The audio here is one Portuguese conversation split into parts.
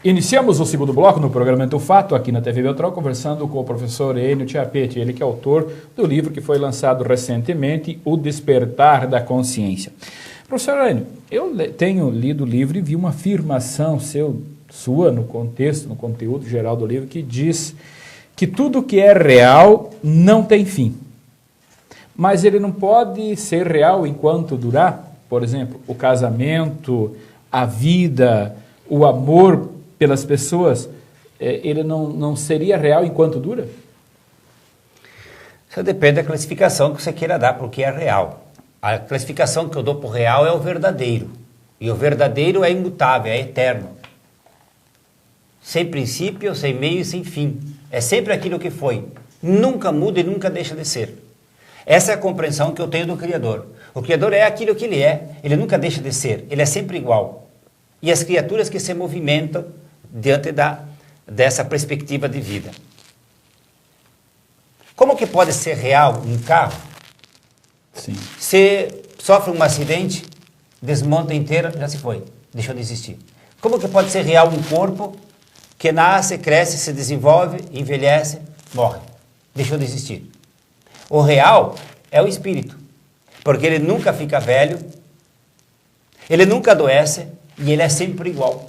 Iniciamos o segundo bloco no programa Mente o Fato, aqui na TV Beltrão, conversando com o professor Enio Chiappetti, ele que é autor do livro que foi lançado recentemente, O Despertar da Consciência. Professor Enio, eu tenho lido o livro e vi uma afirmação sua no contexto, no conteúdo geral do livro, que diz que tudo que é real não tem fim. Mas ele não pode ser real enquanto durar. Por exemplo, o casamento, a vida, o amor pelas pessoas, ele não seria real enquanto dura? Isso depende da classificação que você queira dar para o que é real. A classificação que eu dou para o real é o verdadeiro. E o verdadeiro é imutável, é eterno. Sem princípio, sem meio e sem fim. É sempre aquilo que foi. Nunca muda e nunca deixa de ser. Essa é a compreensão que eu tenho do Criador. O Criador é aquilo que ele nunca deixa de ser, ele é sempre igual. E as criaturas que se movimentam diante dessa perspectiva de vida. Como que pode ser real um carro? Sim. Se sofre um acidente, desmonta inteira, já se foi, deixou de existir. Como que pode ser real um corpo que nasce, cresce, se desenvolve, envelhece, morre, deixou de existir? O real é o espírito, porque ele nunca fica velho, ele nunca adoece e ele é sempre igual.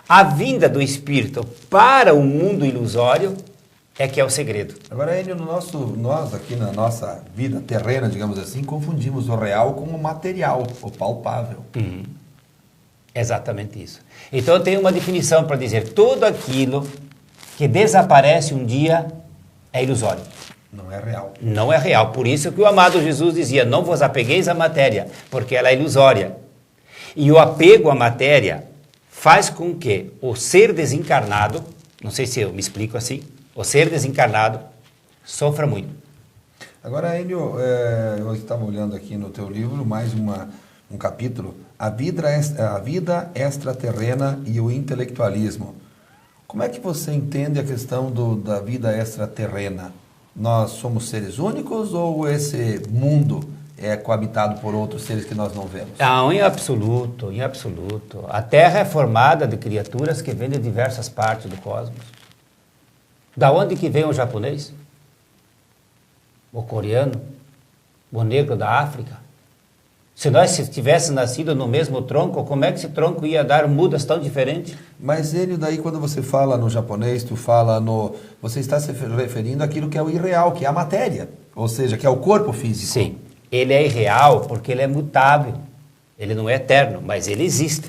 A vinda do espírito para o mundo ilusório é que é o segredo. Agora, Enio, nós aqui na nossa vida terrena, digamos assim, confundimos o real com o material, o palpável. Exatamente isso. Então eu tenho uma definição para dizer, tudo aquilo que desaparece um dia é ilusório. Não é real. Não é real. Por isso que o amado Jesus dizia, não vos apegueis à matéria, porque ela é ilusória. E o apego à matéria faz com que o ser desencarnado, não sei se eu me explico assim, o ser desencarnado sofra muito. Agora, Enio, eu estava olhando aqui no teu livro, mais um capítulo, a vida extraterrena e o intelectualismo. Como é que você entende a questão da vida extraterrena? Nós somos seres únicos ou esse mundo é coabitado por outros seres que nós não vemos? Não, em absoluto, em absoluto. A Terra é formada de criaturas que vêm de diversas partes do cosmos. Da onde que vem o japonês? O coreano? O negro da África? Se nós tivéssemos nascido no mesmo tronco, como é que esse tronco ia dar mudas tão diferentes? Mas ele daí, quando você fala no japonês, você está se referindo àquilo que é o irreal, que é a matéria, ou seja, que é o corpo físico. Sim, ele é irreal porque ele é mutável, ele não é eterno, mas ele existe.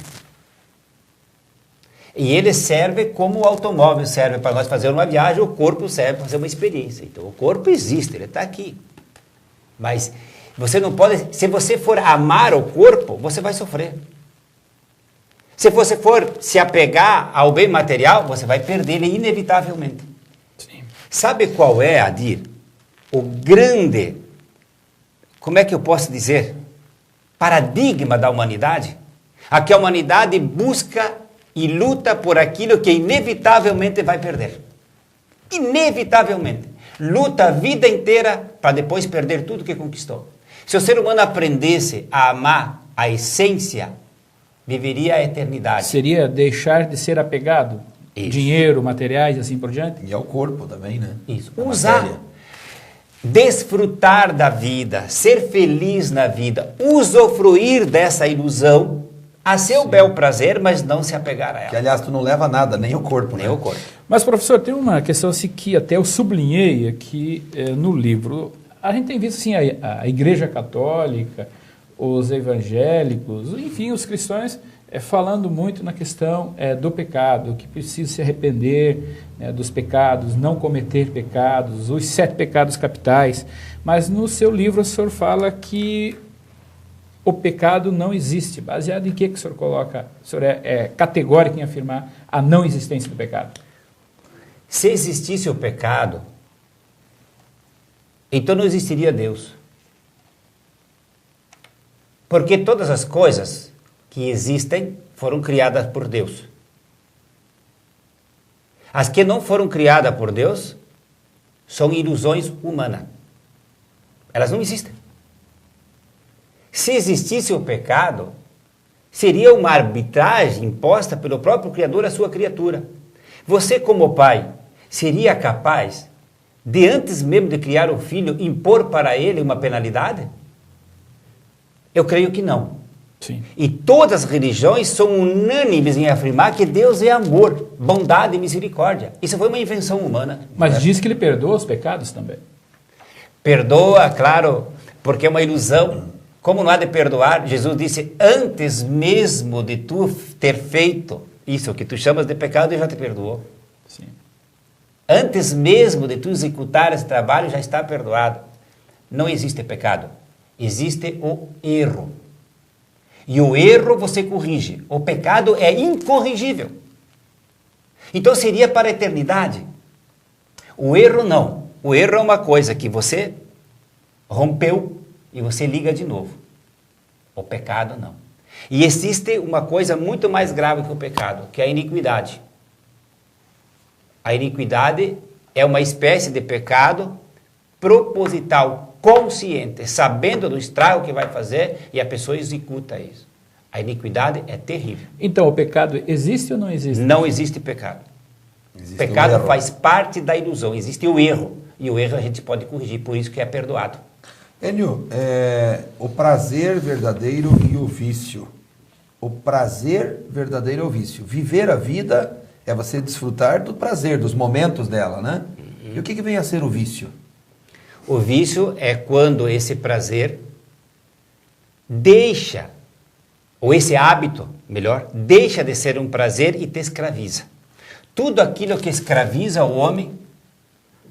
E ele serve como o automóvel serve para nós fazer uma viagem, o corpo serve para fazer uma experiência. Então o corpo existe, ele está aqui. Mas você não pode, se você for amar o corpo, você vai sofrer. Se você for se apegar ao bem material, você vai perder ele inevitavelmente. Sim. Sabe qual é, Adir, o grande, como é que eu posso dizer, paradigma da humanidade? A que a humanidade busca e luta por aquilo que inevitavelmente vai perder. Inevitavelmente. Luta a vida inteira para depois perder tudo que conquistou. Se o ser humano aprendesse a amar a essência, viveria a eternidade. Seria deixar de ser apegado? Isso. Dinheiro, materiais e assim por diante? E ao corpo também, né? Isso. A Usar. matéria. Desfrutar da vida, ser feliz na vida, usufruir dessa ilusão a seu bel prazer, mas não se apegar a ela. Que, aliás, tu não leva nada, nem o corpo, Nem né? o corpo. Mas, professor, tem uma questão assim, que até eu sublinhei aqui no livro. A gente tem visto assim, a Igreja Católica, os evangélicos, enfim, os cristãos falando muito na questão do pecado, que precisa se arrepender dos pecados, não cometer pecados, os 7 pecados capitais. Mas no seu livro o senhor fala que o pecado não existe. Baseado em que o senhor coloca? O senhor é categórico em afirmar a não existência do pecado? Se existisse o pecado, então não existiria Deus. Porque todas as coisas que existem foram criadas por Deus. As que não foram criadas por Deus são ilusões humanas. Elas não existem. Se existisse o pecado, Seria uma arbitragem imposta pelo próprio Criador à sua criatura. Você, como pai, seria capaz de, antes mesmo de criar um filho, impor para ele uma penalidade? Eu creio que não. Sim. E todas as religiões são unânimes em afirmar que Deus é amor, bondade e misericórdia. Isso foi uma invenção humana. Mas diz que ele perdoa os pecados também. Perdoa, claro, porque é uma ilusão. Como não há de perdoar? Jesus disse, antes mesmo de tu ter feito isso que tu chamas de pecado, ele já te perdoou. Sim. Antes mesmo de tu executar esse trabalho, já está perdoado. Não existe pecado. Existe o erro. E o erro você corrige. O pecado é incorrigível. Então seria para a eternidade. O erro não. O erro é uma coisa que você rompeu e você liga de novo. O pecado não. E existe uma coisa muito mais grave que o pecado, que é a iniquidade. A iniquidade é uma espécie de pecado proposital, consciente, sabendo do estrago que vai fazer, e a pessoa executa isso. A iniquidade é terrível. Então, o pecado existe ou não existe? Não existe pecado. Existe o pecado o erro. faz parte da ilusão. Existe o erro. E o erro a gente pode corrigir, por isso que é perdoado. Enio, o prazer verdadeiro e o vício. O prazer verdadeiro e o vício. Viver a vida é você desfrutar do prazer, dos momentos dela, né? E o que vem a ser o vício? O vício é quando esse prazer deixa, ou esse hábito, melhor, deixa de ser um prazer e te escraviza. Tudo aquilo que escraviza o homem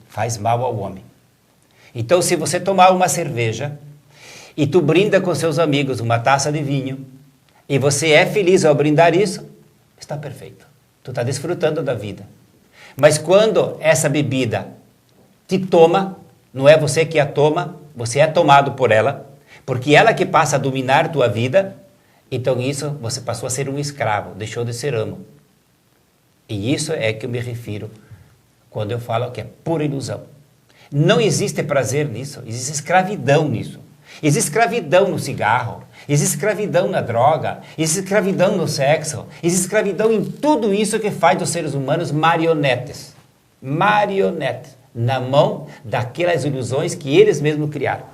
faz mal ao homem. Então, se você tomar uma cerveja e tu brinda com seus amigos uma taça de vinho e você é feliz ao brindar isso, está perfeito. Tu está desfrutando da vida. Mas quando essa bebida te toma, não é você que a toma, você é tomado por ela, porque ela que passa a dominar tua vida, então isso você passou a ser um escravo, deixou de ser amo. E isso é que eu me refiro quando eu falo que é pura ilusão. Não existe prazer nisso, existe escravidão nisso. Existe escravidão no cigarro, existe escravidão na droga, existe escravidão no sexo, existe escravidão em tudo isso que faz dos seres humanos marionetes. Marionetes, na mão daquelas ilusões que eles mesmos criaram.